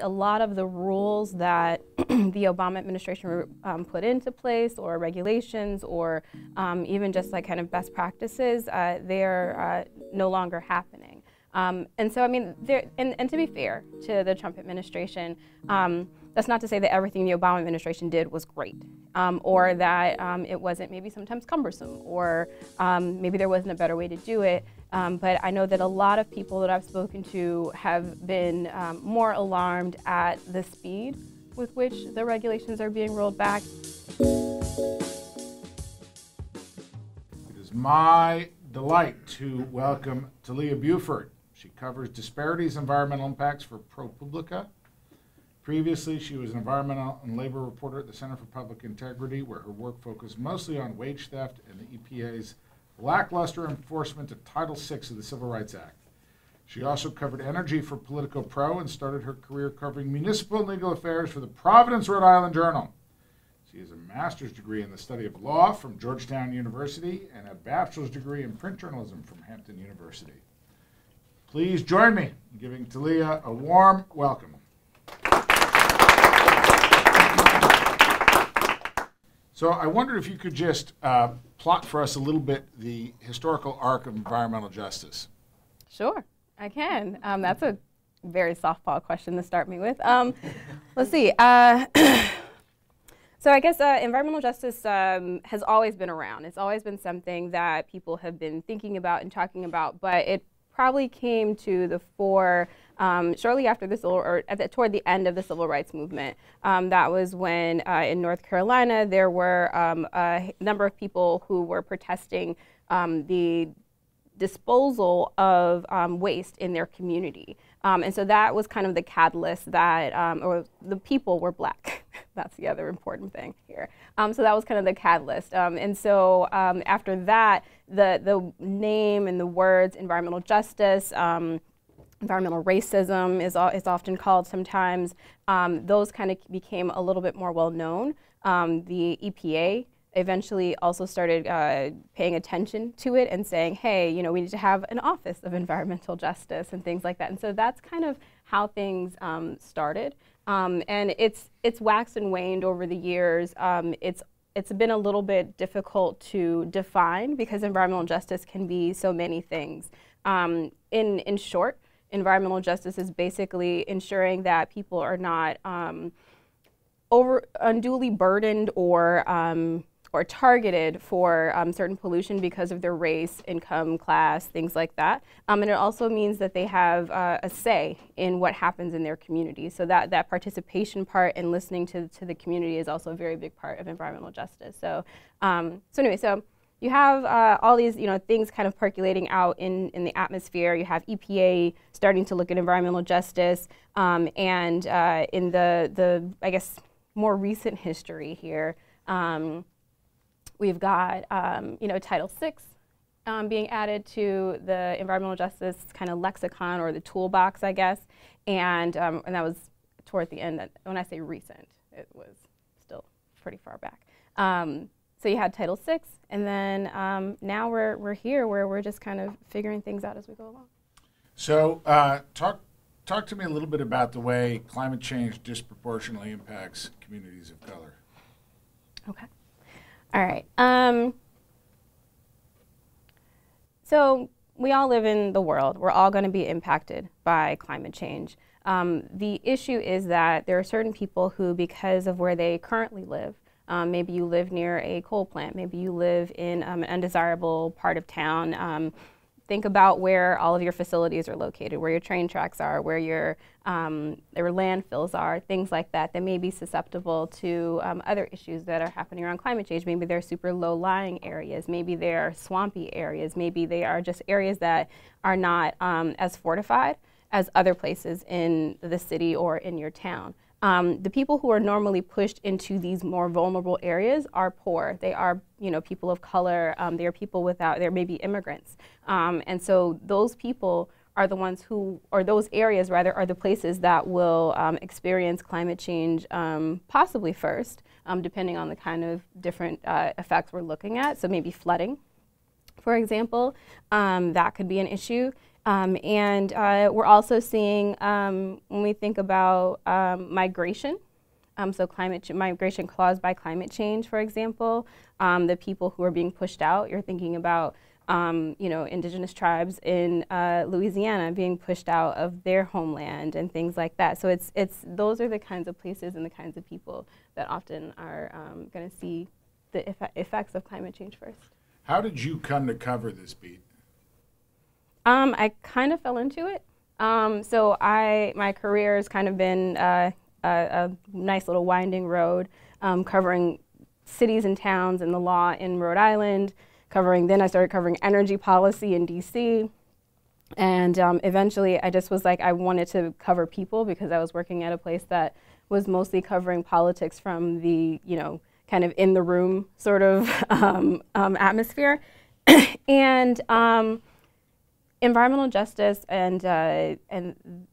a lot of the rules that the Obama administration put into place, or regulations, or even just like kind of best practices, they're no longer happening. And so, I mean, and to be fair to the Trump administration, that's not to say that everything the Obama administration did was great, or that it wasn't maybe sometimes cumbersome, or maybe there wasn't a better way to do it. But I know that a lot of people that I've spoken to have been more alarmed at the speed with which the regulations are being rolled back. It is my delight to welcome Talia Buford. She covers disparities in environmental impacts for ProPublica. Previously, she was an environmental and labor reporter at the Center for Public Integrity, where her work focused mostly on wage theft and the EPA's lackluster enforcement of Title VI of the Civil Rights Act. She also covered energy for Politico Pro and started her career covering municipal and legal affairs for the Providence, Rhode Island Journal. She has a master's degree in the study of law from Georgetown University and a bachelor's degree in print journalism from Hampton University. Please join me in giving Talia a warm welcome. So I wondered if you could just plot for us a little bit the historical arc of environmental justice. Sure, I can. That's a very softball question to start me with. Let's see. So I guess environmental justice has always been around. It's always been something that people have been thinking about and talking about, but it probably came to the fore shortly after the toward the end of the civil rights movement. That was when in North Carolina there were a number of people who were protesting the disposal of waste in their community. And so that was kind of the catalyst that, or the people were Black. That's the other important thing here. So that was kind of the catalyst. And so after that, the name and the words environmental justice, environmental racism is often called sometimes, those kind of became a little bit more well known. The EPA eventually also started paying attention to it and saying, hey, you know, we need to have an office of environmental justice and things like that. And so that's kind of how things started. And it's waxed and waned over the years. It's been a little bit difficult to define because environmental justice can be so many things. In short, environmental justice is basically ensuring that people are not unduly burdened or targeted for certain pollution because of their race, income, class, things like that. And it also means that they have a say in what happens in their community. So that participation part and listening to the community is also a very big part of environmental justice. So anyway, so you have all these things kind of percolating out in the atmosphere. You have EPA starting to look at environmental justice, and in the I guess more recent history here. We've got, Title VI being added to the environmental justice kind of lexicon or the toolbox, I guess, and that was toward the end. When I say recent, it was still pretty far back. So you had Title VI, and then now we're here where we're just kind of figuring things out as we go along. So talk to me a little bit about the way climate change disproportionately impacts communities of color. Okay. All right. So we all live in the world. We're all going to be impacted by climate change. The issue is that there are certain people who, because of where they currently live, maybe you live near a coal plant, maybe you live in an undesirable part of town. Think about where all of your facilities are located, where your train tracks are, where your landfills are, things like that may be susceptible to other issues that are happening around climate change. Maybe they're super low-lying areas, maybe they're swampy areas, maybe they are just areas that are not as fortified as other places in the city or in your town. The people who are normally pushed into these more vulnerable areas are poor. They are, people of color. They are people they're maybe immigrants. And so those people are the ones or those areas rather, are the places that will experience climate change possibly first, depending on the kind of different effects we're looking at. So maybe flooding, for example, that could be an issue. We're also seeing, when we think about migration, so migration caused by climate change, for example, the people who are being pushed out. You're thinking about indigenous tribes in Louisiana being pushed out of their homeland and things like that. So those are the kinds of places and the kinds of people that often are going to see the effects of climate change first. How did you come to cover this beat? I kind of fell into it. So my career has kind of been a nice little winding road, covering cities and towns and the law in Rhode Island, then I started covering energy policy in DC. And eventually I just was like, I wanted to cover people because I was working at a place that was mostly covering politics from the, kind of in the room sort of atmosphere. And environmental justice and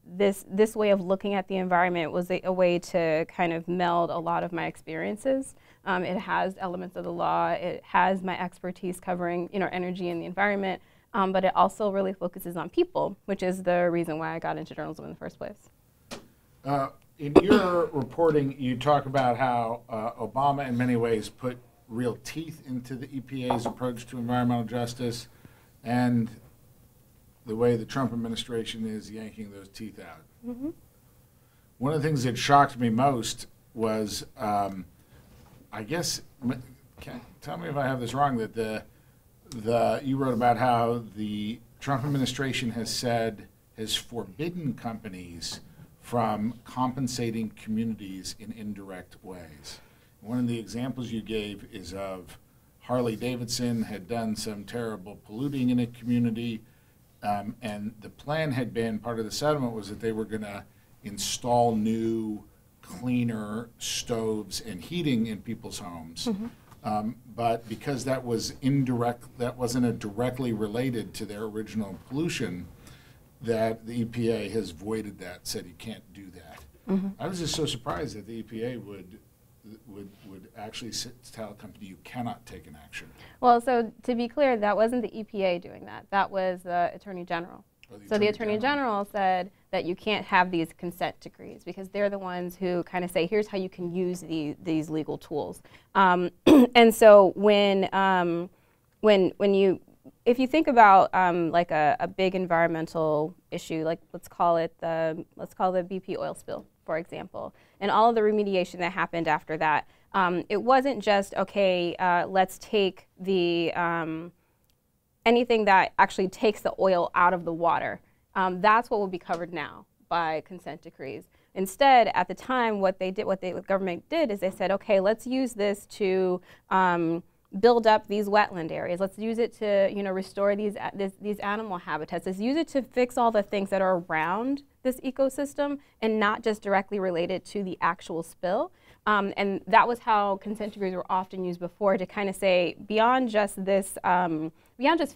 this way of looking at the environment was a way to kind of meld a lot of my experiences. It has elements of the law. It has my expertise covering, energy and the environment, but it also really focuses on people, which is the reason why I got into journalism in the first place. In your reporting, you talk about how Obama, in many ways, put real teeth into the EPA's approach to environmental justice, and the way the Trump administration is yanking those teeth out. Mm-hmm. One of the things that shocked me most was, I guess, tell me if I have this wrong, that you wrote about how the Trump administration has forbidden companies from compensating communities in indirect ways. One of the examples you gave is of Harley Davidson had done some terrible polluting in a community, and the plan had been, part of the settlement was that they were going to install new, cleaner stoves and heating in people's homes. Mm-hmm. But because that was that wasn't directly related to their original pollution, that the EPA has voided that, said you can't do that. Mm-hmm. I was just so surprised that the EPA would actually tell a company you cannot take an action. Well, so to be clear, that wasn't the EPA doing that. That was the Attorney General. So the Attorney General said that you can't have these consent decrees because they're the ones who kind of say, here's how you can use these legal tools. And so if you think about like a big environmental issue, like let's call the BP oil spill, for example, and all of the remediation that happened after that, it wasn't just, okay, let's take the anything that actually takes the oil out of the water. That's what will be covered now by consent decrees. Instead, at the time, what the government did is they said, okay, let's use this to build up these wetland areas. Let's use it to, restore these animal habitats. Let's use it to fix all the things that are around this ecosystem and not just directly related to the actual spill. And that was how consent decrees were often used before, to kind of say, beyond just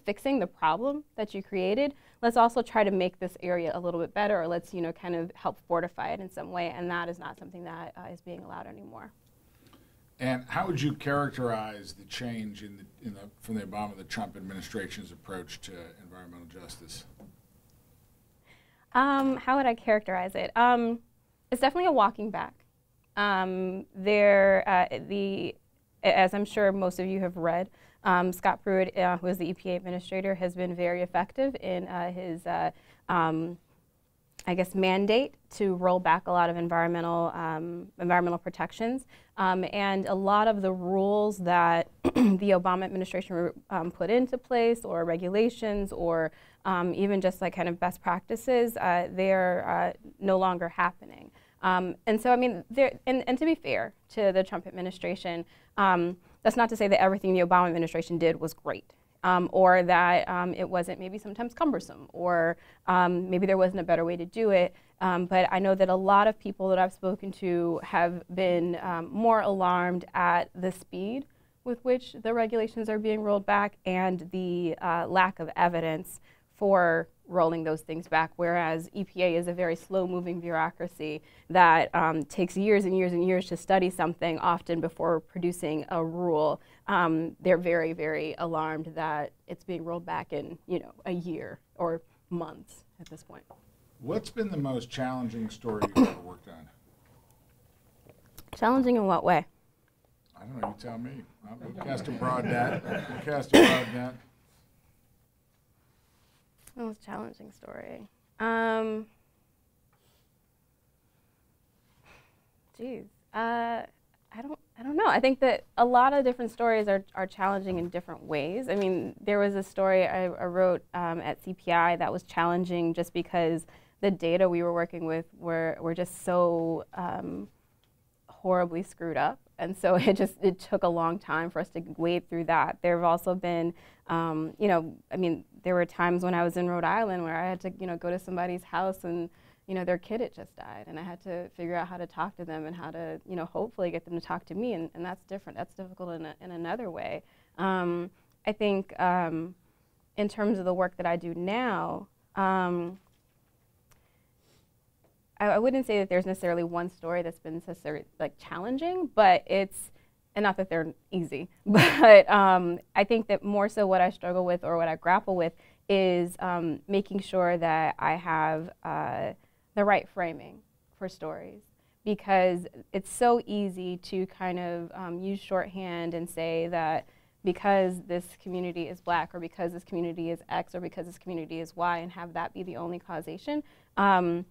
fixing the problem that you created, let's also try to make this area a little bit better, or let's kind of help fortify it in some way. And that is not something that is being allowed anymore. And how would you characterize the change from the Obama, the Trump administration's approach to environmental justice? How would I characterize it? It's definitely a walking back. As I'm sure most of you have read, Scott Pruitt, who is the EPA administrator, has been very effective in his mandate to roll back a lot of environmental protections. And a lot of the rules that the Obama administration put into place, or regulations, or even just like kind of best practices, they're no longer happening. And so, I mean, and to be fair to the Trump administration, that's not to say that everything the Obama administration did was great. Or that it wasn't maybe sometimes cumbersome, or maybe there wasn't a better way to do it. But I know that a lot of people that I've spoken to have been more alarmed at the speed with which the regulations are being rolled back and the lack of evidence for rolling those things back, whereas EPA is a very slow-moving bureaucracy that takes years and years and years to study something, often before producing a rule. They're very, very alarmed that it's being rolled back in, a year, or months at this point. What's been the most challenging story you've ever worked on? Challenging in what way? I don't know, you tell me. We'll cast a broad net. We'll cast a broad net. The most challenging story. Geez, I don't know. I think that a lot of different stories are challenging in different ways. I mean, there was a story I wrote at CPI that was challenging just because the data we were working with were just so horribly screwed up. And so it took a long time for us to wade through that. There have also been, you know, I mean, there were times when I was in Rhode Island where I had to, you know, go to somebody's house and, you know, their kid had just died, and I had to figure out how to talk to them and how to, you know, hopefully get them to talk to me, and that's different. That's difficult in another way. I think in terms of the work that I do now, I wouldn't say that there's necessarily one story that's been necessarily like challenging, but it's, and not that they're easy, but I think that more so what I struggle with or what I grapple with is making sure that I have the right framing for stories, because it's so easy to kind of use shorthand and say that because this community is Black, or because this community is X, or because this community is Y, and have that be the only causation. That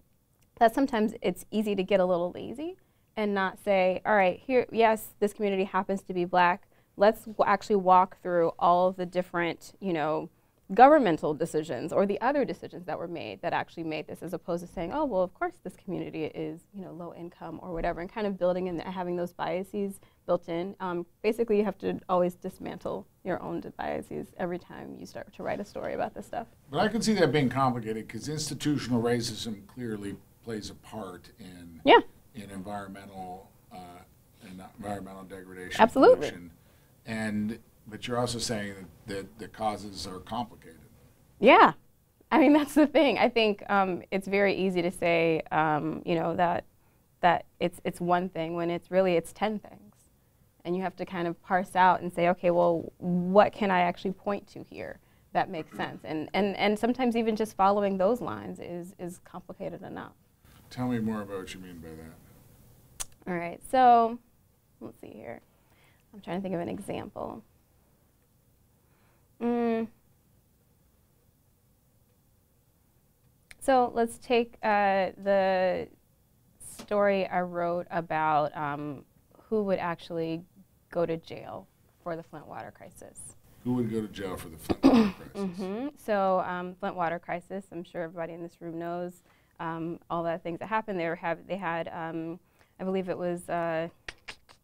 sometimes it's easy to get a little lazy and not say, all right, here, yes, this community happens to be Black. Let's actually walk through all of the different, you know, governmental decisions or the other decisions that were made that actually made this, as opposed to saying, oh, well, of course this community is, you know, low income or whatever, and kind of building and having those biases built in. Basically, you have to always dismantle your own biases every time you start to write a story about this stuff. But I can see that being complicated because institutional racism clearly plays a part in environmental degradation. Absolutely. Pollution. But you're also saying that the causes are complicated. Yeah, I mean, that's the thing. I think it's very easy to say, you know, that it's one thing when it's 10 things, and you have to kind of parse out and say, okay, well, what can I actually point to here that makes sense? And sometimes even just following those lines is complicated enough. Tell me more about what you mean by that. All right, so let's see here. I'm trying to think of an example. So let's take the story I wrote about who would actually go to jail for the Flint water crisis. Who would go to jail for the Flint water crisis? So Flint water crisis, I'm sure everybody in this room knows all the things that happened. They had, I believe it was, I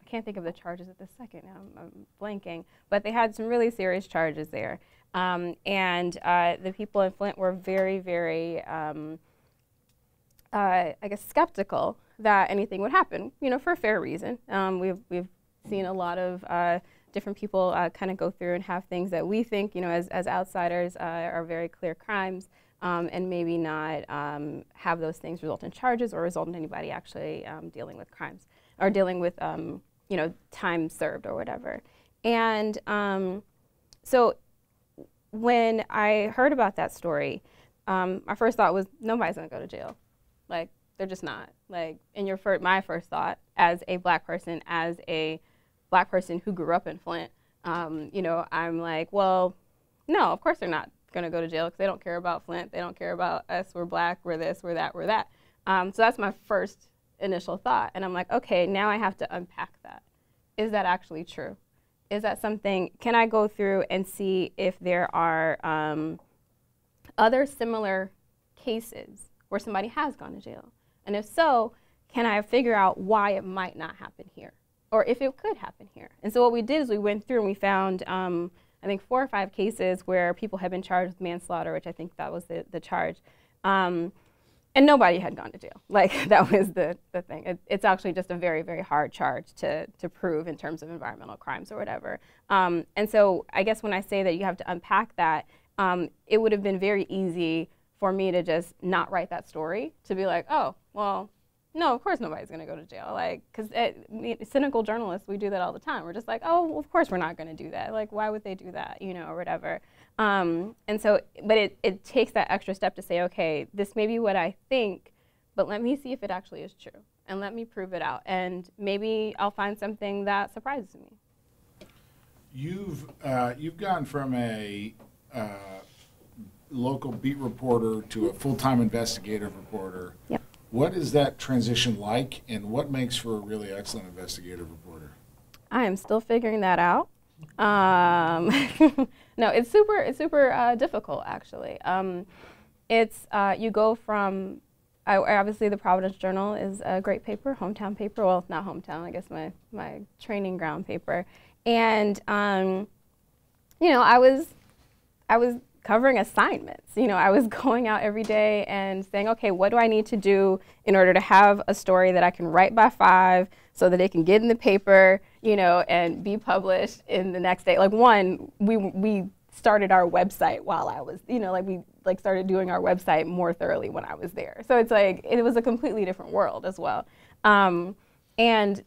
can't think of the charges at this second now, I'm blanking, but they had some really serious charges there. And the people in Flint were very, very, I guess, skeptical that anything would happen, you know, for a fair reason. We've seen a lot of different people kind of go through and have things that we think, you know, as outsiders are very clear crimes, and maybe not have those things result in charges or result in anybody actually dealing with crimes or dealing with, you know, time served or whatever. And so when I heard about that story, my first thought was, nobody's gonna go to jail. Like, they're just not. Like, and my first thought as a Black person who grew up in Flint, you know, I'm like, well, no, of course they're not gonna go to jail because they don't care about Flint. They don't care about us. We're Black, we're this, we're that, we're that. So that's my first initial thought. And I'm like, okay, now I have to unpack that. Is that actually true? Is that something, can I go through and see if there are other similar cases where somebody has gone to jail? And if so, can I figure out why it might not happen here? Or if it could happen here? And so what we did is we went through and we found, I think 4 or 5 cases where people had been charged with manslaughter, which I think that was the charge. And nobody had gone to jail. Like, that was the thing. It's actually just a very, very hard charge to prove in terms of environmental crimes or whatever. And so I guess when I say that you have to unpack that, it would have been very easy for me to just not write that story, to be like, oh, well, no, of course nobody's gonna go to jail. Like, because cynical journalists, we do that all the time. We're just like, oh, well, of course we're not gonna do that. Like, why would they do that, you know, or whatever. And so, but it takes that extra step to say, okay, this may be what I think, but let me see if it actually is true, and let me prove it out, and maybe I'll find something that surprises me. You've gone from a local beat reporter to a full-time investigative reporter. Yep. What is that transition like, and what makes for a really excellent investigative reporter? I am still figuring that out. No, it's super difficult, actually. You go from, obviously the Providence Journal is a great paper, hometown paper. Well, not hometown, I guess my training ground paper. And, you know, I was covering assignments. You know, I was going out every day and saying, okay, what do I need to do in order to have a story that I can write by 5 so that it can get in the paper, you know, and be published in the next day. Like, we started our website while I was, you know, we started doing our website more thoroughly when I was there. So it's like, it was a completely different world as well. And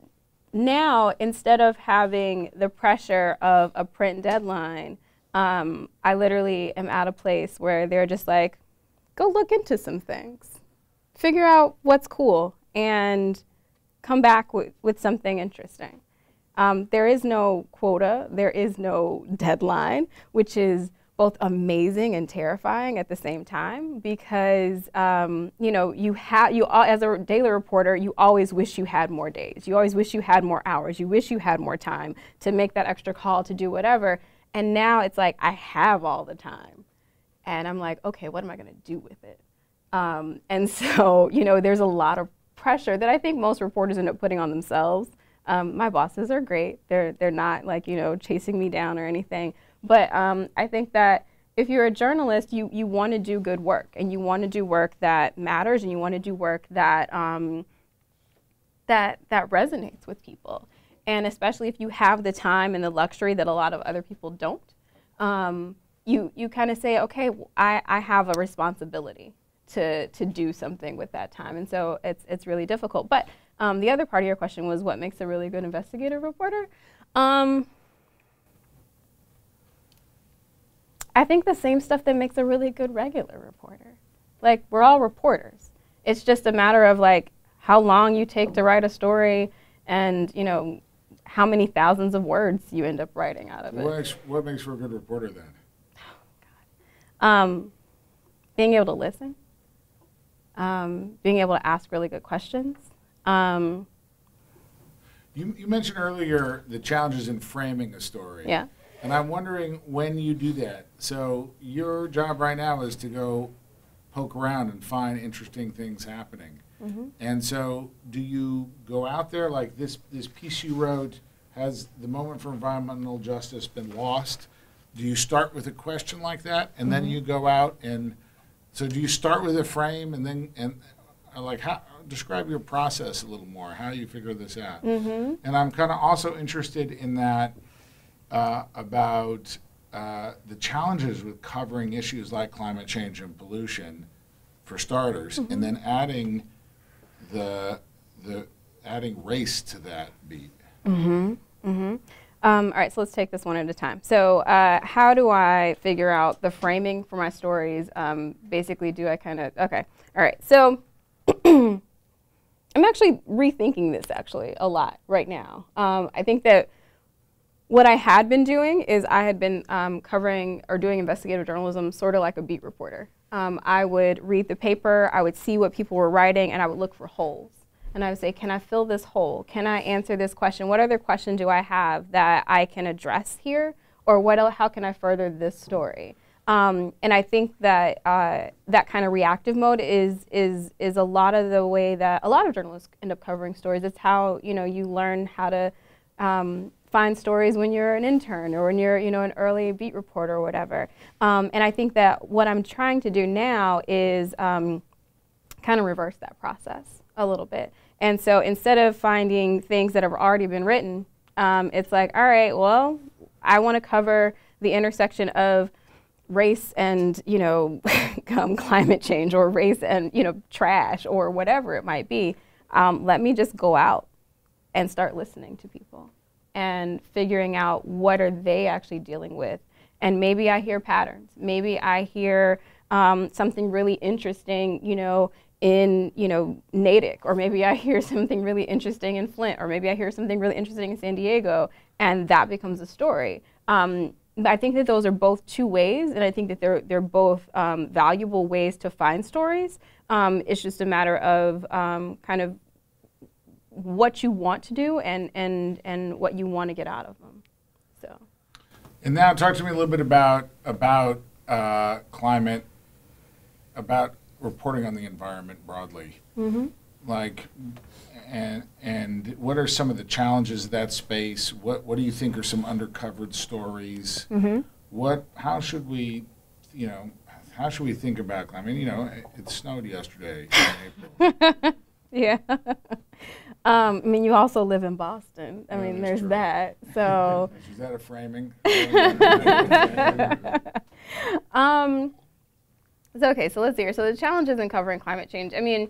now, instead of having the pressure of a print deadline, I literally am at a place where they're just like, go look into some things, figure out what's cool, and come back with something interesting. There is no quota, there is no deadline, which is both amazing and terrifying at the same time, because you know, as a daily reporter, you always wish you had more days, you always wish you had more hours, you wish you had more time to make that extra call, to do whatever. And now it's like, I have all the time. And I'm like, okay, what am I gonna do with it? And so, you know, there's a lot of pressure that I think most reporters end up putting on themselves. My bosses are great. They're not, like, you know, chasing me down or anything. But I think that if you're a journalist, you want to do good work, and you want to do work that matters, and you want to do work that that resonates with people. And especially if you have the time and the luxury that a lot of other people don't, you kind of say, okay, I have a responsibility to do something with that time. And so it's really difficult. But the other part of your question was, what makes a really good investigative reporter? I think the same stuff that makes a really good regular reporter. Like, we're all reporters. It's just a matter of, like, how long you take to write a story, and, you know, how many thousands of words you end up writing out of it. What makes for a good reporter then? Oh, God. Being able to listen, being able to ask really good questions. You mentioned earlier the challenges in framing a story. Yeah. And I'm wondering when you do that. So your job right now is to go poke around and find interesting things happening. Mm-hmm. And so do you go out there, like this piece you wrote, has the moment for environmental justice been lost? Do you start with a question like that, and then you go out, and so do you start with a frame, and then, like, how, describe your process a little more, how you figure this out? Mm-hmm. And I'm kind of also interested in that about the challenges with covering issues like climate change and pollution, for starters, and then adding adding race to that beat. All right, so let's take this one at a time. So how do I figure out the framing for my stories? Basically, do I kind of, okay, all right. So I'm actually rethinking this a lot right now. I think that what I had been doing is I had been covering or doing investigative journalism sort of like a beat reporter. I would read the paper, I would see what people were writing, and I would look for holes. And I would say, can I fill this hole? Can I answer this question? What other question do I have that I can address here? Or how can I further this story? And I think that that kind of reactive mode is a lot of the way that a lot of journalists end up covering stories. It's how, you know, you learn how to find stories when you're an intern or when you're, you know, an early beat reporter or whatever. And I think that what I'm trying to do now is kind of reverse that process a little bit. And so instead of finding things that have already been written, it's like, all right, well, I want to cover the intersection of race and, you know, climate change, or race and, you know, trash, or whatever it might be. Let me just go out and start listening to people and figuring out what are they actually dealing with, And maybe I hear patterns. Maybe I hear something really interesting, you know, in, you know, Natick, or maybe I hear something really interesting in Flint, or maybe I hear something really interesting in San Diego, and that becomes a story. But I think that those are both two ways, and I think that they're both valuable ways to find stories. It's just a matter of kind of what you want to do and what you want to get out of them. So. And now talk to me a little bit about climate, about reporting on the environment broadly. Mm-hmm. Like, and what are some of the challenges of that space? What do you think are some undercovered stories? Mm-hmm. How should we, you know, how should we think about climate? I mean, you know, it snowed yesterday in April. Yeah. I mean, you also live in Boston. I mean, there's true. That. So. Is that a framing? So, okay, so let's see here. So the challenges in covering climate change. I mean,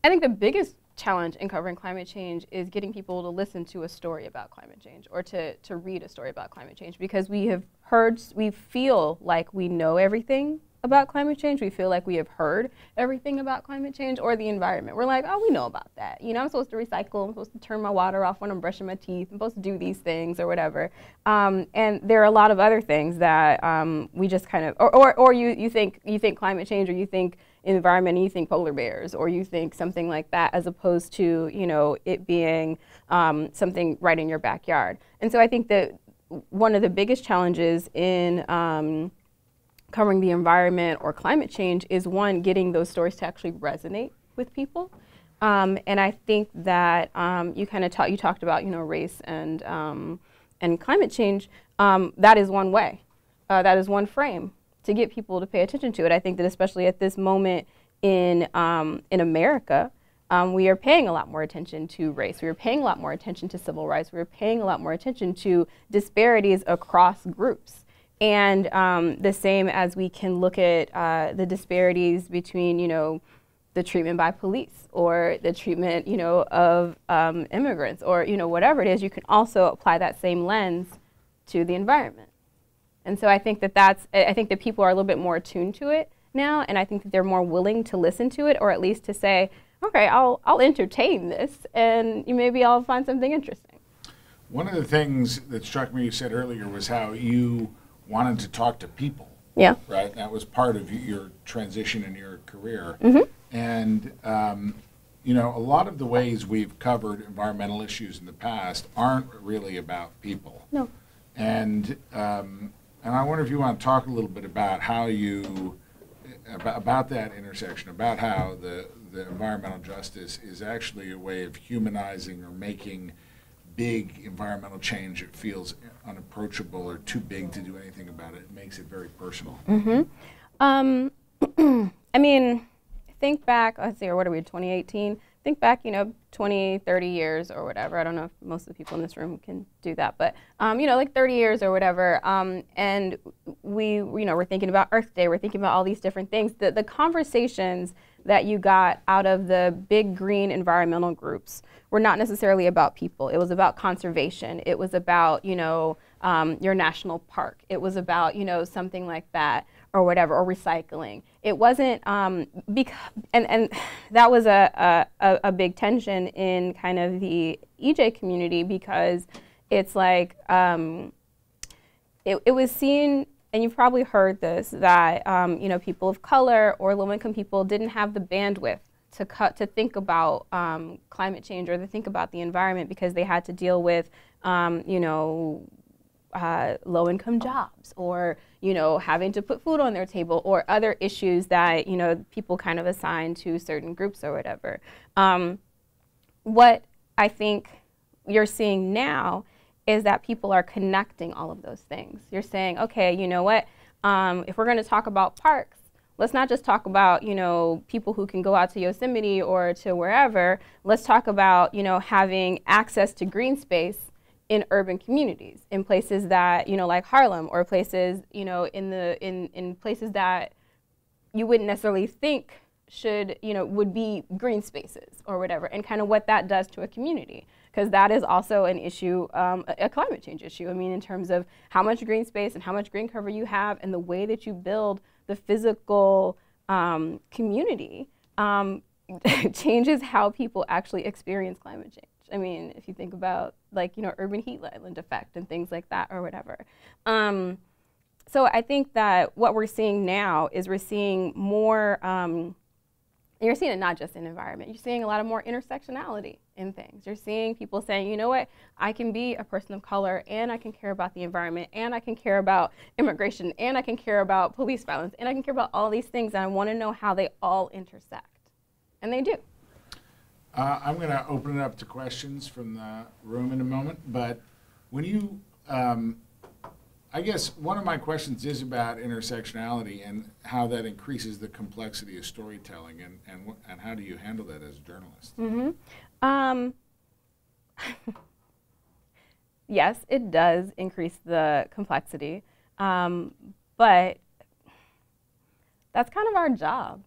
I think the biggest challenge in covering climate change is getting people to listen to a story about climate change, or to read a story about climate change, because we have heard, we feel like we know everything about climate change. We feel like we have heard everything about climate change or the environment. We're like, oh, we know about that. You know, I'm supposed to recycle, I'm supposed to turn my water off when I'm brushing my teeth, I'm supposed to do these things or whatever. And there are a lot of other things that we just kind of, or you think climate change, or you think environment, and you think polar bears, or you think something like that, as opposed to, you know, it being something right in your backyard. And so I think that one of the biggest challenges in covering the environment or climate change is, one, getting those stories to actually resonate with people. And I think that you kind of talked about, you know, race and climate change. That is one way. That is one frame to get people to pay attention to it. I think that especially at this moment in America, we are paying a lot more attention to race. We are paying a lot more attention to civil rights. We are paying a lot more attention to disparities across groups. And the same as we can look at the disparities between, you know, the treatment by police, or the treatment, you know, of immigrants, or, you know, whatever it is, you can also apply that same lens to the environment. And so I think that I think that people are a little bit more attuned to it now, and I think that they're more willing to listen to it, or at least to say, okay, I'll entertain this, and maybe I'll find something interesting. One of the things that struck me, you said earlier, was how you wanted to talk to people. Yeah. Right? That was part of your transition in your career. Mm-hmm. And, you know, a lot of the ways we've covered environmental issues in the past aren't really about people. No. And I wonder if you want to talk a little bit about how about that intersection, about how the environmental justice is actually a way of humanizing or making big environmental change that feels unapproachable or too big to do anything about it. It makes it very personal. Mm-hmm. I mean, think back, let's see, or what are we, 2018? Think back, you know, 20, 30 years or whatever. I don't know if most of the people in this room can do that, but, you know, like 30 years or whatever. And we're thinking about Earth Day, we're thinking about all these different things. The conversations that you got out of the big green environmental groups were not necessarily about people. It was about conservation. It was about, you know, your national park. It was about, you know, something like that, or whatever, or recycling. It wasn't, and that was a big tension in kind of the EJ community, because it's like, it was seen, and you've probably heard this, that you know, people of color or low-income people didn't have the bandwidth to think about climate change, or to think about the environment, because they had to deal with, you know, low-income jobs, or, you know, having to put food on their table, or other issues that, you know, people kind of assign to certain groups or whatever. What I think you're seeing now is that people are connecting all of those things. You're saying, okay, you know what, if we're going to talk about parks, let's not just talk about, you know, people who can go out to Yosemite or to wherever. Let's talk about, you know, having access to green space in urban communities, in places that, you know, like Harlem, or places, you know, in places that you wouldn't necessarily think should, you know, would be green spaces or whatever, and kind of what that does to a community. because that is also an issue, a climate change issue. I mean, in terms of how much green space and how much green cover you have and the way that you build the physical community changes how people actually experience climate change. I mean, if you think about, like, you know, urban heat island effect and things like that or whatever. So I think that what we're seeing now is we're seeing more, you're seeing it not just in environment, you're seeing a lot of more intersectionality in things. You're seeing people saying, you know what, I can be a person of color and I can care about the environment and I can care about immigration and I can care about police violence and I can care about all these things, and I want to know how they all intersect. And they do. I'm going to open it up to questions from the room in a moment, but when you, I guess one of my questions is about intersectionality and how that increases the complexity of storytelling, and how do you handle that as a journalist? Yes, it does increase the complexity, but that's kind of our job.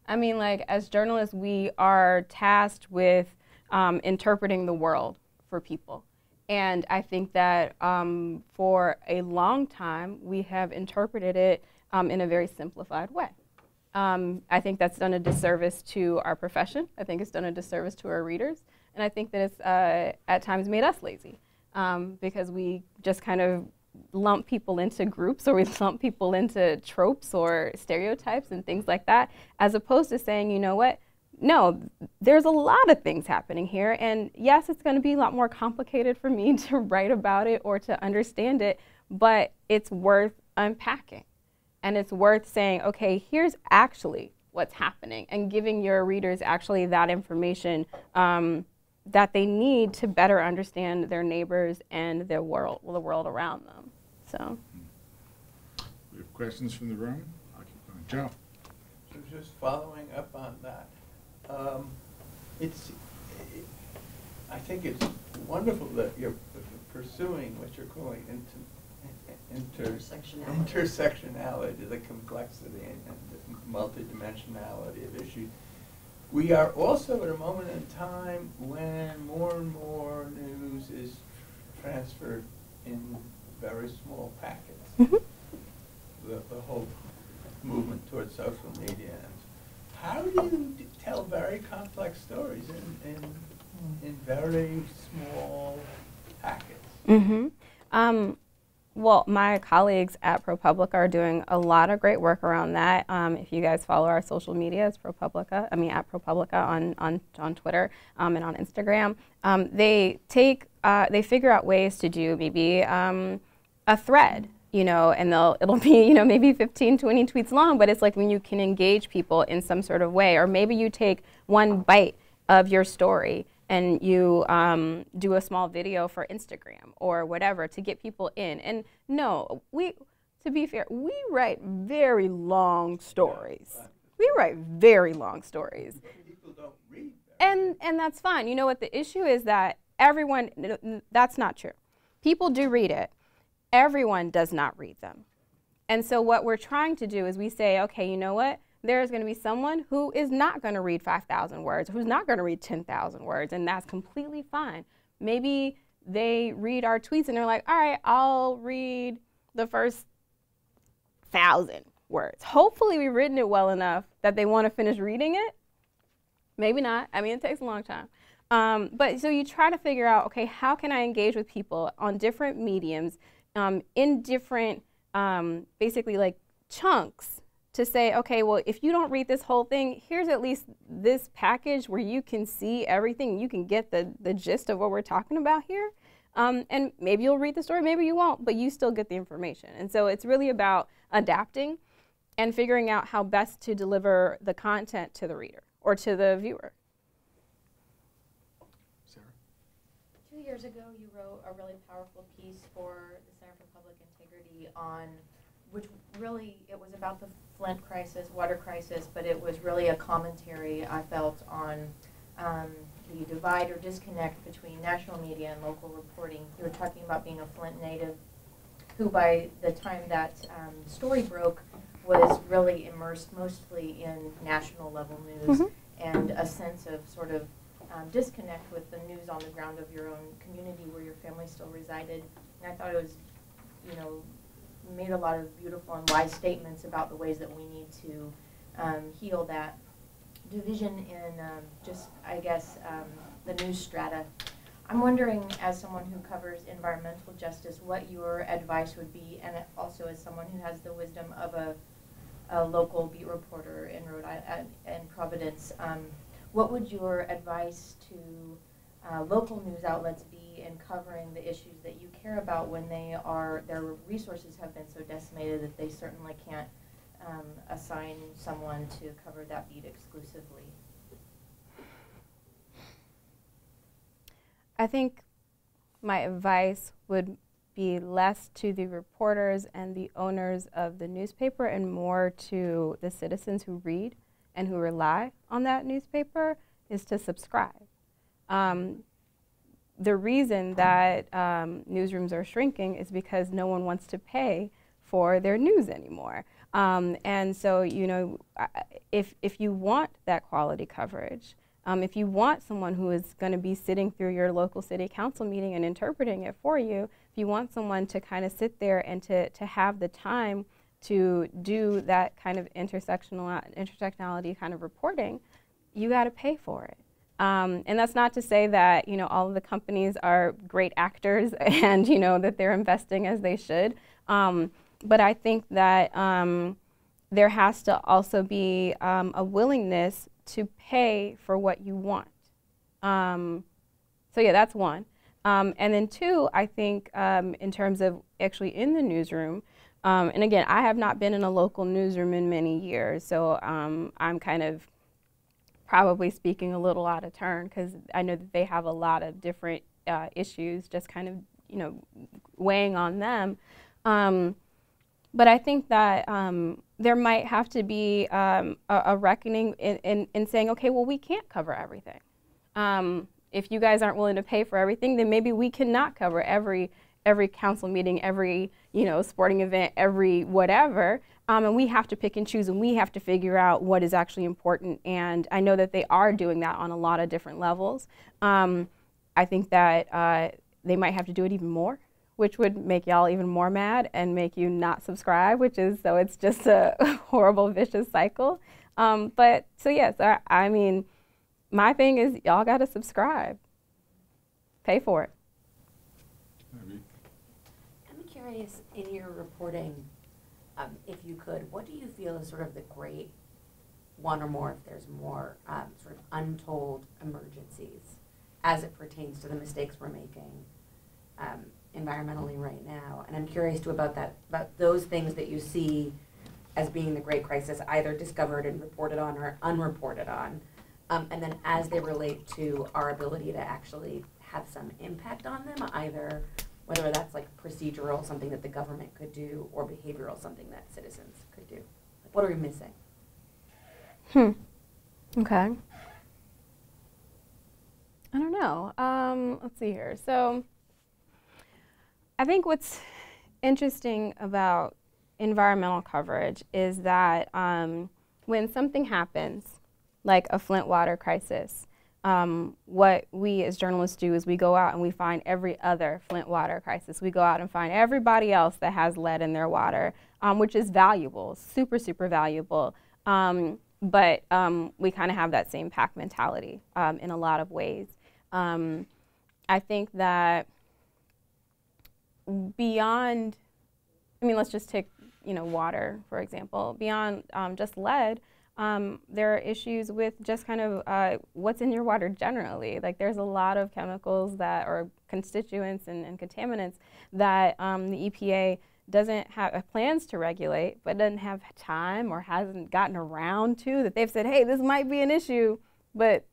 I mean, like, as journalists, we are tasked with interpreting the world for people. And I think that for a long time, we have interpreted it in a very simplified way. I think that's done a disservice to our profession. I think it's done a disservice to our readers. And I think that it's at times made us lazy because we just kind of lump people into groups, or we lump people into tropes or stereotypes and things like that, as opposed to saying, you know what, no, there's a lot of things happening here, and yes, it's going to be a lot more complicated for me to write about it or to understand it, but it's worth unpacking. And it's worth saying, okay, here's actually what's happening, and giving your readers actually that information that they need to better understand their neighbors and their world, the world around them. So, we have questions from the room. I'll keep going. Joe. So just following up on that, I think it's wonderful that you're pursuing what you're calling intersectionality, the complexity and the multidimensionality of issues. We are also at a moment in time when more and more news is transferred in very small packets. Mm-hmm. The whole movement towards social media. How do you tell very complex stories in very small packets? Mm-hmm. Well, my colleagues at ProPublica are doing a lot of great work around that. If you guys follow our social media, it's ProPublica. I mean, at ProPublica on Twitter and on Instagram. They figure out ways to do maybe a thread, you know, and it'll be, you know, maybe 15, 20 tweets long, but it's like when you can engage people in some sort of way, or maybe you take one bite of your story and you do a small video for Instagram or whatever to get people in. And no, to be fair, we write very long stories. We write very long stories. People don't read that. And that's fine. You know what the issue is, that everyone, that's not true. People do read it. Everyone does not read them. And so what we're trying to do is we say, okay, you know what? There's going to be someone who is not going to read 5,000 words, who's not going to read 10,000 words, and that's completely fine. Maybe they read our tweets and they're like, all right, I'll read the first 1,000 words. Hopefully we've written it well enough that they want to finish reading it. Maybe not. I mean, it takes a long time. But so you try to figure out, okay, how can I engage with people on different mediums, in different, basically like chunks, to say, okay, well, if you don't read this whole thing, here's at least this package where you can see everything, you can get the gist of what we're talking about here. And maybe you'll read the story, maybe you won't, but you still get the information. And so it's really about adapting and figuring out how best to deliver the content to the reader or to the viewer. Sarah? 2 years ago, you wrote a really powerful piece for the Center for Public Integrity on, which really, it was about the Flint crisis, water crisis, but it was really a commentary, I felt, on the divide or disconnect between national media and local reporting. You were talking about being a Flint native who, by the time that story broke, was really immersed mostly in national level news, and a sense of sort of disconnect with the news on the ground of your own community where your family still resided. And I thought it was, you know, made a lot of beautiful and wise statements about the ways that we need to heal that division in just, I guess, the news strata. I'm wondering, as someone who covers environmental justice, what your advice would be, and also as someone who has the wisdom of a local beat reporter in Rhode Island and Providence, what would your advice to local news outlets be in covering the issues that you care about when their resources have been so decimated that they certainly can't assign someone to cover that beat exclusively? I think my advice would be less to the reporters and the owners of the newspaper and more to the citizens who read and who rely on that newspaper is to subscribe. The reason that newsrooms are shrinking is because no one wants to pay for their news anymore. And so, you know, if you want that quality coverage, if you want someone who is going to be sitting through your local city council meeting and interpreting it for you, if you want someone to kind of sit there and to have the time to do that kind of intersectionality kind of reporting, you got to pay for it. And that's not to say that, you know, all of the companies are great actors and, you know, that they're investing as they should. But I think that there has to also be a willingness to pay for what you want. So yeah, that's one. And then two, I think in terms of actually in the newsroom, and again, I have not been in a local newsroom in many years, so I'm kind of probably speaking a little out of turn because I know that they have a lot of different issues just kind of, you know, weighing on them. But I think that there might have to be a reckoning in saying, okay, well, we can't cover everything. If you guys aren't willing to pay for everything, then maybe we cannot cover every council meeting, every, you know, sporting event, every whatever. And we have to pick and choose, and we have to figure out what is actually important. And I know that they are doing that on a lot of different levels. I think that they might have to do it even more, which would make y'all even more mad and make you not subscribe, so it's just a horrible, vicious cycle. But so yes, I mean, my thing is y'all got to subscribe. Pay for it. I'm curious, in your reporting, if you could, what do you feel is sort of the great one or more, if there's more, sort of untold emergencies as it pertains to the mistakes we're making environmentally right now? And I'm curious too about those things that you see as being the great crisis, either discovered and reported on or unreported on, and then as they relate to our ability to actually have some impact on them, either whether that's like procedural, something that the government could do, or behavioral, something that citizens could do. Like, what are we missing? Okay. I don't know. Let's see here. So I think what's interesting about environmental coverage is that when something happens, like a Flint water crisis, what we as journalists do is we go out and we find every other Flint water crisis. We go out and find everybody else that has lead in their water, which is valuable, super, super valuable. But we kind of have that same pack mentality in a lot of ways. I think that beyond, I mean, let's just take, you know, water, for example. Beyond just lead, there are issues with just kind of what's in your water generally. Like, there's a lot of chemicals that are constituents and contaminants that the EPA doesn't have plans to regulate, but doesn't have time or hasn't gotten around to, that they've said, hey, this might be an issue, but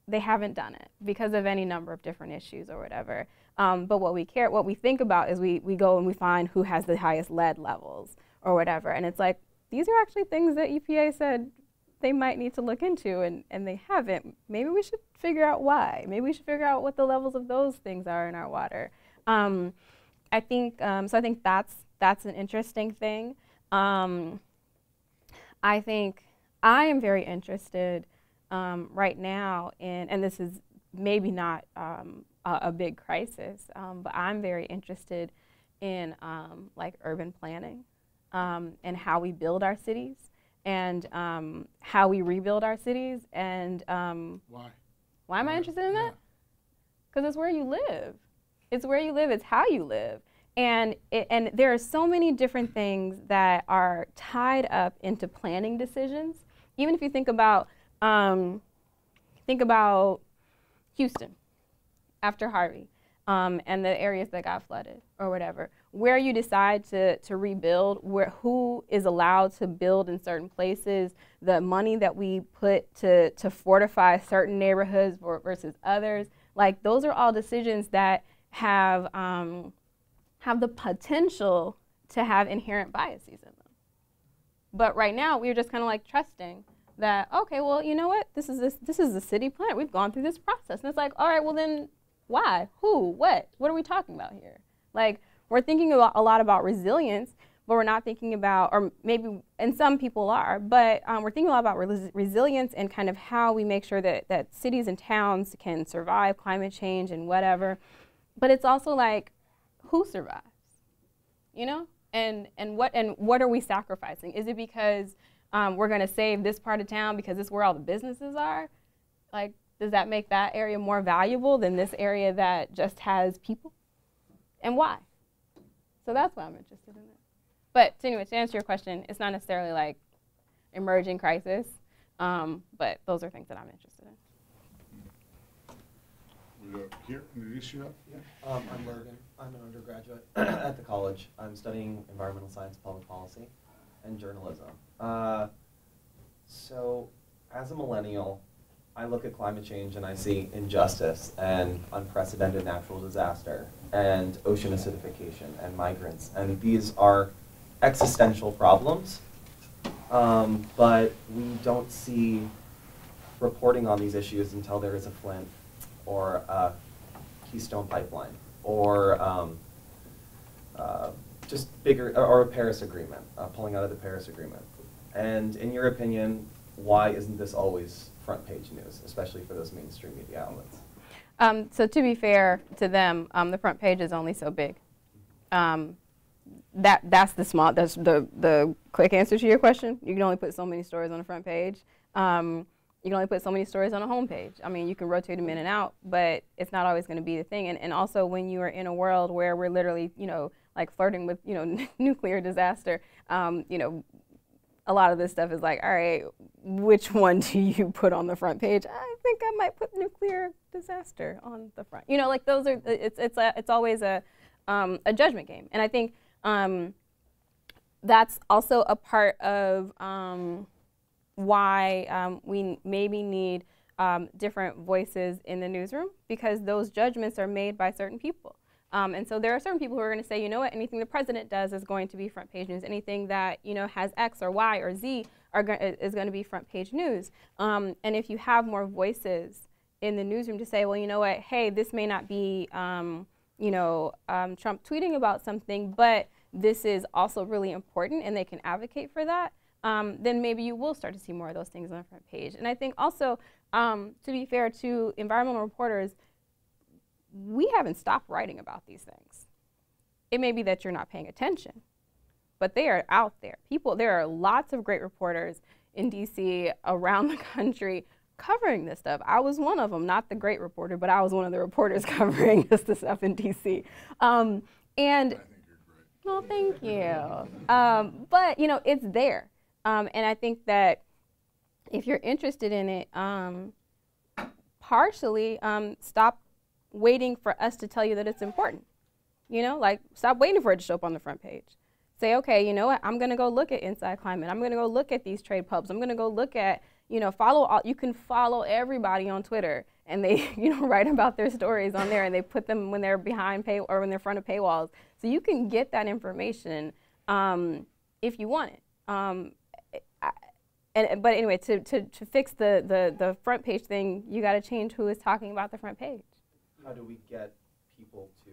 they haven't done it because of any number of different issues or whatever. But what we think about is we go and we find who has the highest lead levels or whatever. And it's like, these are actually things that EPA said they might need to look into, and they haven't. Maybe we should figure out why. Maybe we should figure out what the levels of those things are in our water. I think, so I think that's an interesting thing. I think I am very interested right now, and this is maybe not a big crisis, but I'm very interested in like urban planning and how we build our cities and how we rebuild our cities. And Why? Why am I interested in that? Because it's where you live. It's where you live. It's how you live. And there are so many different things that are tied up into planning decisions. Even if you think about Houston after Harvey and the areas that got flooded or whatever, where you decide to rebuild, who is allowed to build in certain places, the money that we put to fortify certain neighborhoods versus others, like those are all decisions that have the potential to have inherent biases in them. But right now we're just kind of like trusting that, okay, well, you know what, this is the city plan. We've gone through this process. And it's like, all right, well then why? Who? What are we talking about here? Like, we're thinking a lot about resilience, but we're not thinking about, or maybe, and some people are, but we're thinking a lot about resilience and kind of how we make sure that cities and towns can survive climate change and whatever. But it's also like, who survives? You know? And what are we sacrificing? Is it because we're going to save this part of town because it's where all the businesses are? Like, does that make that area more valuable than this area that just has people? And why? So that's why I'm interested in it. But anyway, to answer your question, it's not necessarily like emerging crisis, but those are things that I'm interested in. We go here, introduce you. Yeah. I'm Logan. I'm an undergraduate at the college. I'm studying environmental science, public policy, and journalism. So as a millennial, I look at climate change and I see injustice and unprecedented natural disaster and ocean acidification and migrants. And these are existential problems, but we don't see reporting on these issues until there is a Flint or a Keystone Pipeline or just bigger, or a Paris Agreement, pulling out of the Paris Agreement. And in your opinion, why isn't this always front page news, especially for those mainstream media outlets? So to be fair to them, the front page is only so big. That's the quick answer to your question. You can only put so many stories on the front page. You can only put so many stories on a home page. I mean, you can rotate them in and out, but it's not always going to be the thing. And also, when you are in a world where we're literally, like flirting with, nuclear disaster, a lot of this stuff is like, all right, which one do you put on the front page? I think I might put nuclear disaster on the front. Like those are, it's always a judgment game. And I think that's also a part of why we maybe need different voices in the newsroom, because those judgments are made by certain people. And so there are certain people who are going to say, you know what, anything the president does is going to be front page news. Anything that, has X or Y or Z is going to be front page news. And if you have more voices in the newsroom to say, well, you know what, hey, this may not be, Trump tweeting about something, but this is also really important and they can advocate for that, then maybe you will start to see more of those things on the front page. And I think also, to be fair to environmental reporters, we haven't stopped writing about these things. It may be that you're not paying attention, but they are out there. There are lots of great reporters in DC, around the country, covering this stuff. I was one of them, not the great reporter, but I was one of the reporters covering this stuff in DC. And I think you're great. Well, thank you. But it's there. And I think that if you're interested in it, partially stop waiting for us to tell you that it's important. Like, stop waiting for it to show up on the front page. Say, okay, you know what, I'm gonna go look at Inside Climate. I'm gonna go look at these trade pubs. I'm gonna go look at, you can follow everybody on Twitter and they, write about their stories on there and they put them when they're behind or when they're in front of paywalls. So you can get that information if you want it. But anyway, to fix the front page thing, you gotta change who is talking about the front page. How do we get people to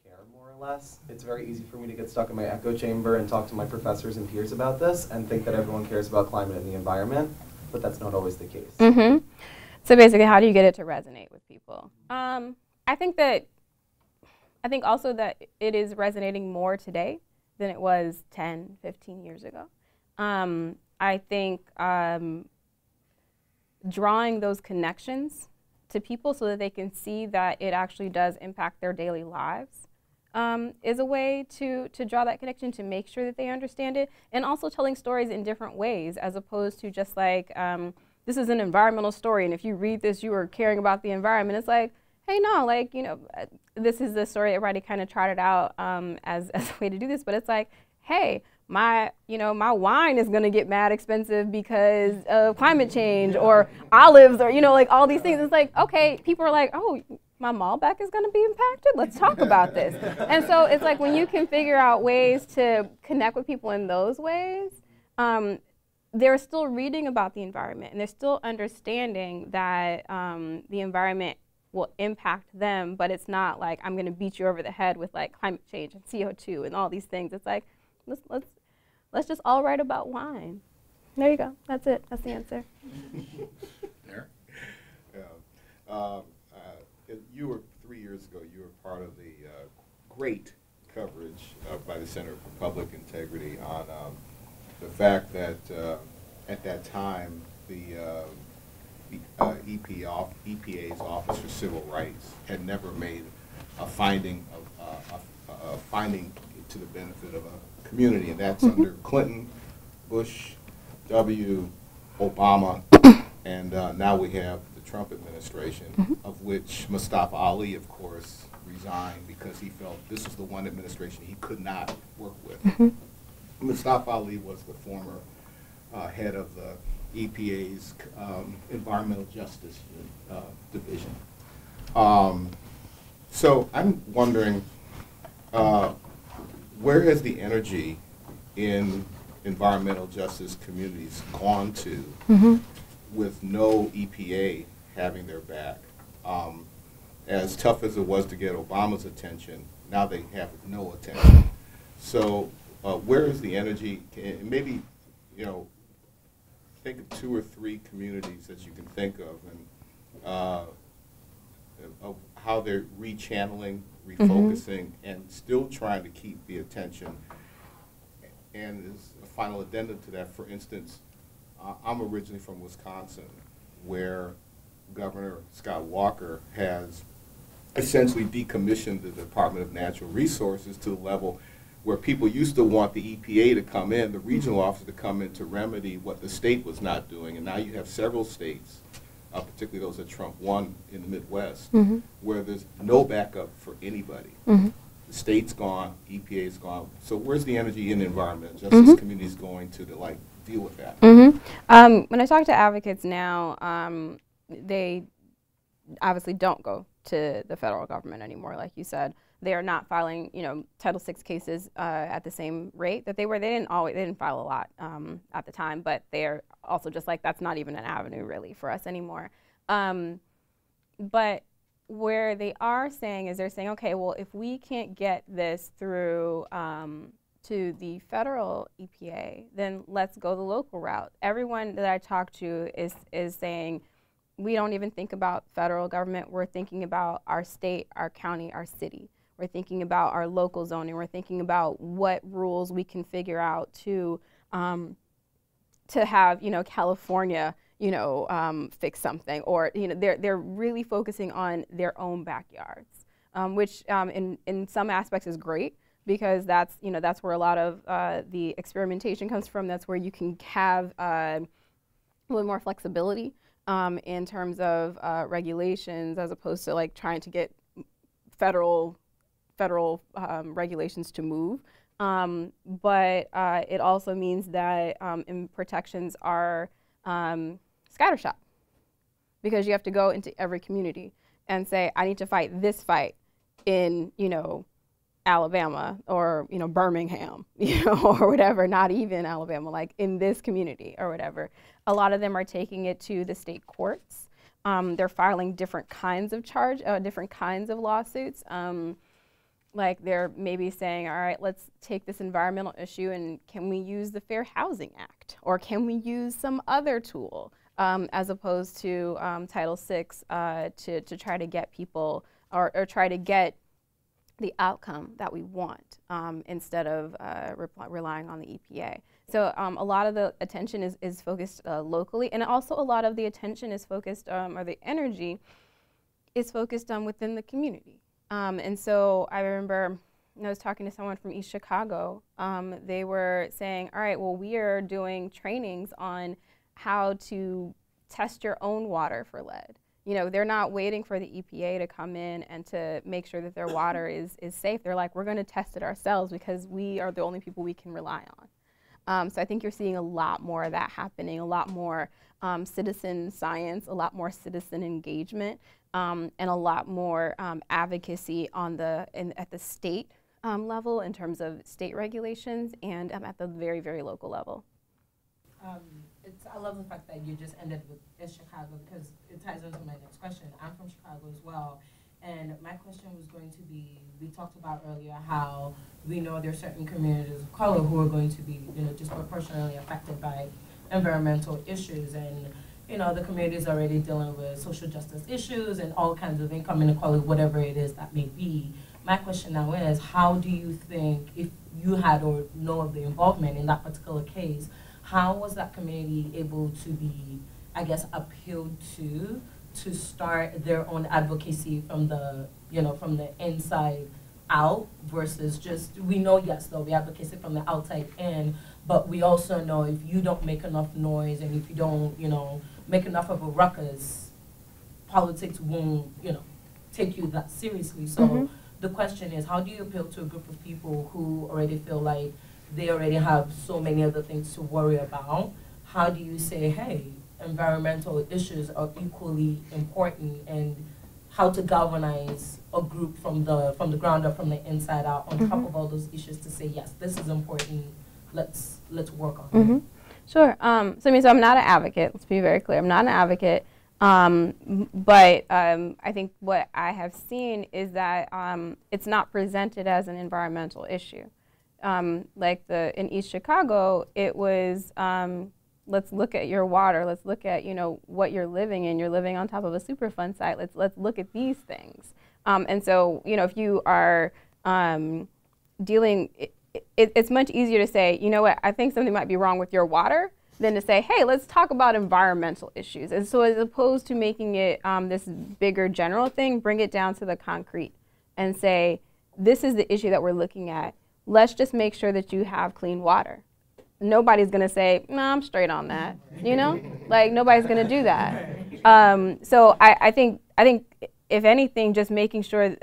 care more or less? It's very easy for me to get stuck in my echo chamber and talk to my professors and peers about this and think that everyone cares about climate and the environment. but that's not always the case. Mm-hmm. So basically, how do you get it to resonate with people? I think also that it is resonating more today than it was 10, 15 years ago. I think drawing those connections to people so that they can see that it actually does impact their daily lives is a way to draw that connection, to make sure that they understand it, and also telling stories in different ways as opposed to just like, this is an environmental story, and if you read this, you are caring about the environment. It's like, hey, no, like, you know, this is the story everybody kind of trotted out as a way to do this, but it's like, hey, my wine is gonna get mad expensive because of climate change, or olives, or, you know, like all these things. It's like, okay, people are like, oh, my Malbec is gonna be impacted? Let's talk about this. And so it's like when you can figure out ways to connect with people in those ways, they're still reading about the environment, and they're still understanding that the environment will impact them, but it's not like I'm gonna beat you over the head with like climate change and CO2 and all these things. It's like, let's just all write about wine. There you go. That's it. That's the answer. There. Yeah. You were 3 years ago. You were part of the great coverage by the Center for Public Integrity on the fact that at that time the EPA's Office for Civil Rights had never made a finding to the benefit of a community, and that's under Clinton, Bush, W, Obama, and now we have the Trump administration, of which Mustafa Ali, of course, resigned because he felt this was the one administration he could not work with. Mustafa Ali was the former head of the EPA's Environmental Justice Division. So I'm wondering, where has the energy in environmental justice communities gone to with no EPA having their back? As tough as it was to get Obama's attention, now they have no attention. So where is the energy? Maybe, you know, think of 2 or 3 communities that you can think of, and of how they're rechanneling, refocusing, and still trying to keep the attention. And as a final addendum to that, for instance, I'm originally from Wisconsin, where Governor Scott Walker has essentially decommissioned the Department of Natural Resources to the level where people used to want the EPA to come in, the regional office to come in to remedy what the state was not doing. And now you have several states, particularly those that Trump won in the Midwest, where there's no backup for anybody. The state's gone, EPA's gone. So where's the energy in the environment? Justice communities going to like deal with that? When I talk to advocates now, they obviously don't go to the federal government anymore, like you said. They are not filing, you know, Title VI cases at the same rate that they were. They didn't file a lot at the time, but they're also just like, that's not even an avenue really for us anymore. But where they are saying is they're saying, okay, well, if we can't get this through to the federal EPA, then let's go the local route. Everyone that I talk to is saying, we don't even think about federal government. We're thinking about our state, our county, our city. We're thinking about our local zoning. We're thinking about what rules we can figure out to have, you know, California, you know, fix something, or, you know, they're really focusing on their own backyards, which in some aspects is great, because that's, you know, that's where a lot of the experimentation comes from. That's where you can have a little more flexibility in terms of regulations, as opposed to like trying to get federal regulations to move. But it also means that protections are scattershot, because you have to go into every community and say, I need to fight this fight in, you know, Alabama, or, you know, Birmingham, you know, or whatever, not even Alabama, like in this community or whatever. A lot of them are taking it to the state courts. They're filing different kinds of different kinds of lawsuits. Like they're maybe saying, all right, let's take this environmental issue, and can we use the Fair Housing Act, or can we use some other tool as opposed to Title VI to try to get people or try to get the outcome that we want instead of relying on the EPA. So a lot of the attention is focused locally, and also a lot of the attention is focused, or the energy is focused within the community. And so I remember I was talking to someone from East Chicago. They were saying, all right, well, we are doing trainings on how to test your own water for lead. You know, they're not waiting for the EPA to come in and to make sure that their water is safe. They're like, we're going to test it ourselves because we are the only people we can rely on. So I think you're seeing a lot more of that happening, a lot more citizen science, a lot more citizen engagement, and a lot more advocacy on at the state level in terms of state regulations and at the very, very local level. I love the fact that you just ended with Chicago because it ties into my next question. I'm from Chicago as well, and my question was going to be, we talked about earlier how we know there are certain communities of color who are going to be, disproportionately affected by environmental issues, and the community is already dealing with social justice issues and all kinds of income inequality, whatever it is that may be. My question now is, how do you think, if you had or know of the involvement in that particular case, how was that community able to be, I guess, appealed to start their own advocacy from the, from the inside out versus just, we know, yes, there'll be advocacy from the outside in, but we also know if you don't make enough noise and if you don't, make enough of a ruckus, politics won't, take you that seriously. So the question is, how do you appeal to a group of people who already feel like they already have so many other things to worry about? How do you say, hey, environmental issues are equally important, and how to galvanize a group from the ground up, from the inside out, on top of all those issues to say, yes, this is important, let's work on it. Sure. So I'm not an advocate. Let's be very clear. I'm not an advocate. But I think what I have seen is that it's not presented as an environmental issue. Like in East Chicago, it was, let's look at your water. Let's look at, what you're living in. You're living on top of a Superfund site. Let's look at these things. And so, if you are dealing, it's much easier to say, you know what, I think something might be wrong with your water, than to say, hey, let's talk about environmental issues. And so as opposed to making it this bigger general thing, bring it down to the concrete and say, this is the issue that we're looking at. Let's just make sure that you have clean water. Nobody's gonna say, no, I'm straight on that, Like, nobody's gonna do that. So I think if anything, just making sure,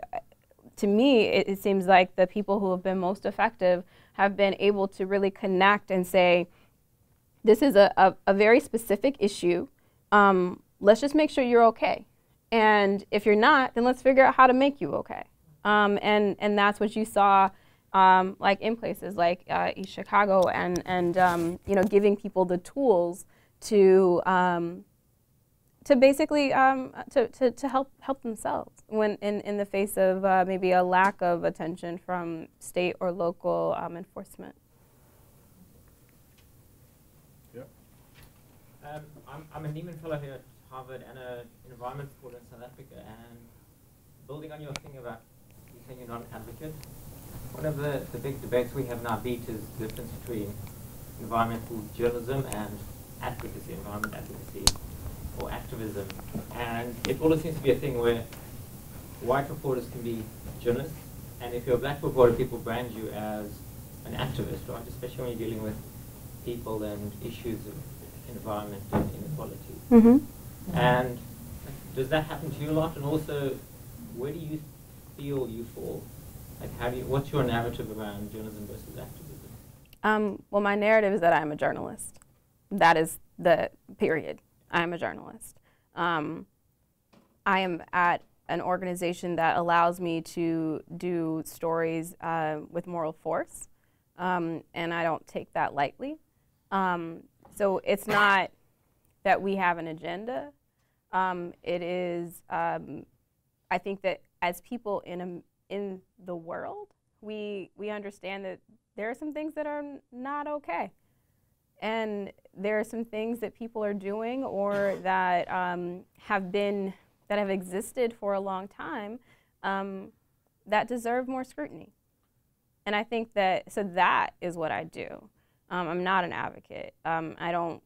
to me, it seems like the people who have been most effective have been able to really connect and say, this is a very specific issue. Let's just make sure you're okay. And if you're not, then let's figure out how to make you okay. And that's what you saw like in places like East Chicago and giving people the tools to basically to help themselves when in the face of maybe a lack of attention from state or local enforcement. I'm a Neiman Fellow here at Harvard and an environment supporter in South Africa, and building on your thing about you saying you're not an advocate, one of the big debates we have now beat is the difference between environmental journalism and advocacy, environment advocacy or activism. And it always seems to be a thing where white reporters can be journalists, and if you're a black reporter, people brand you as an activist, right? Especially when you're dealing with people and issues of environment and inequality. And does that happen to you a lot? And also, where do you feel you fall? Like, what's your narrative around journalism versus activism? Well, my narrative is that I'm a journalist. That is the period. I am a journalist. I am at an organization that allows me to do stories with moral force, and I don't take that lightly. So it's not that we have an agenda. It is, I think that as people in the world, we understand that there are some things that are not okay. and there are some things that people are doing or that have existed for a long time that deserve more scrutiny. And I think that is what I do. I'm not an advocate. To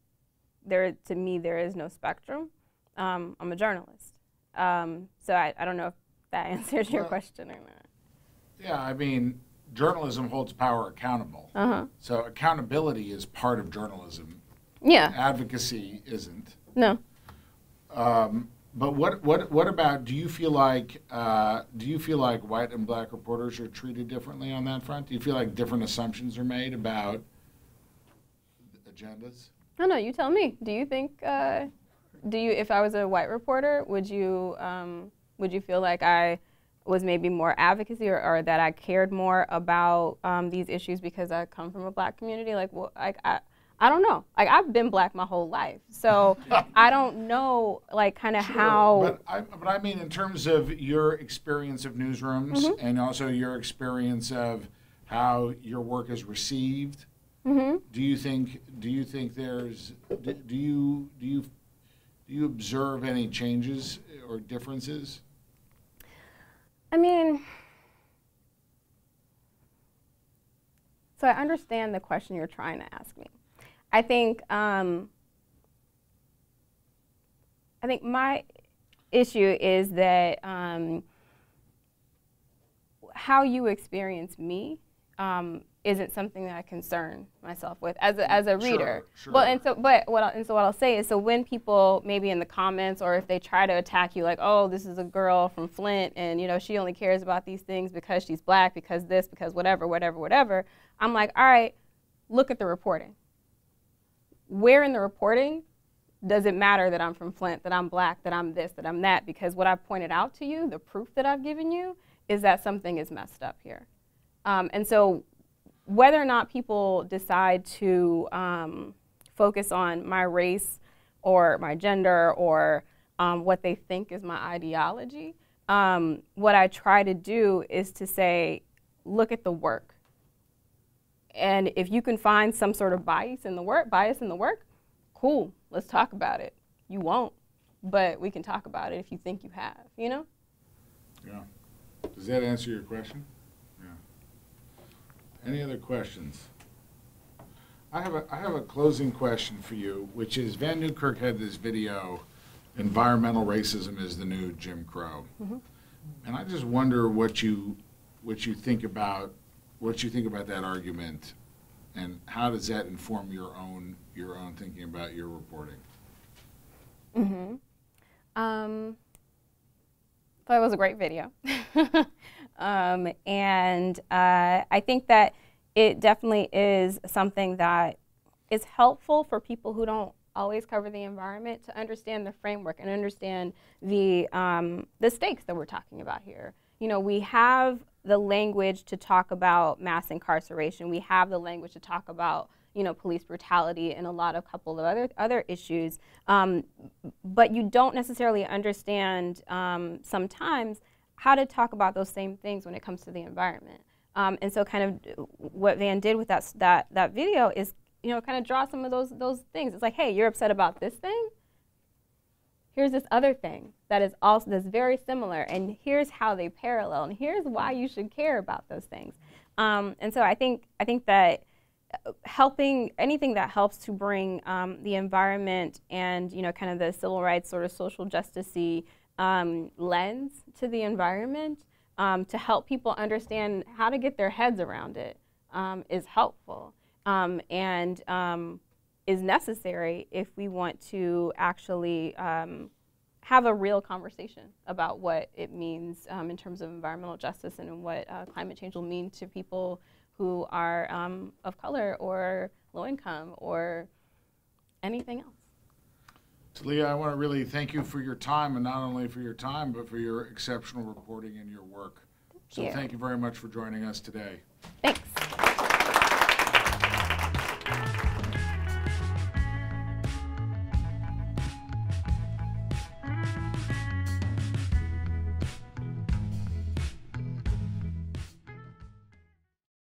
me, there is no spectrum. I'm a journalist. So I don't know if that answers your question or not. Yeah, I mean, journalism holds power accountable. So accountability is part of journalism. Yeah. Advocacy isn't. No. But what about, do you feel like white and black reporters are treated differently on that front? Do you feel like different assumptions are made about agendas? I don't know, you tell me. Do you think, if I was a white reporter, would you feel like I was maybe more advocacy or that I cared more about these issues because I come from a black community? Like, well, I don't know. Like, I've been black my whole life, so I don't know, like, kind of how. But I mean, in terms of your experience of newsrooms and also your experience of how your work is received, do you think there's do you observe any changes or differences? I mean, so I understand the question you're trying to ask me. I think my issue is that how you experience me isn't something that I concern myself with as a reader. Sure. Well, and so what I'll say is, so when people maybe in the comments or if they try to attack you, like, oh, this is a girl from Flint and she only cares about these things because she's black, because this, because whatever, I'm like, all right, look at the reporting. Where in the reporting does it matter that I'm from Flint, that I'm black, that I'm this, that I'm that? Because what I've pointed out to you, the proof that I've given you, is that something is messed up here. And so whether or not people decide to focus on my race or my gender or what they think is my ideology, what I try to do is to say, look at the work. And if you can find some sort of bias in the work, cool, let's talk about it. You won't, but we can talk about it if you think you have, Yeah. Does that answer your question? Yeah. Any other questions? I have a closing question for you, which is Van Newkirk had this video, "Environmental Racism is the New Jim Crow," and I just wonder what you think about that argument, and how does that inform your own thinking about your reporting? So it was a great video, and I think that it definitely is something that is helpful for people who don't always cover the environment to understand the framework and understand the stakes that we're talking about here. We have the language to talk about mass incarceration. We have the language to talk about, police brutality and a couple of other issues. But you don't necessarily understand sometimes how to talk about those same things when it comes to the environment. And so kind of what Van did with that video is, kind of draw some of those things. It's like, hey, you're upset about this thing? Here's this other thing that's very similar, and here's how they parallel, and here's why you should care about those things. And so I think that anything that helps to bring the environment and kind of the civil rights sort of social justice-y lens to the environment to help people understand how to get their heads around it is helpful and is necessary if we want to actually have a real conversation about what it means in terms of environmental justice and what climate change will mean to people who are of color or low income or anything else. Talia, I want to really thank you for your time, and not only for your time, but for your exceptional reporting and your work. So thank you very much for joining us today. Thanks.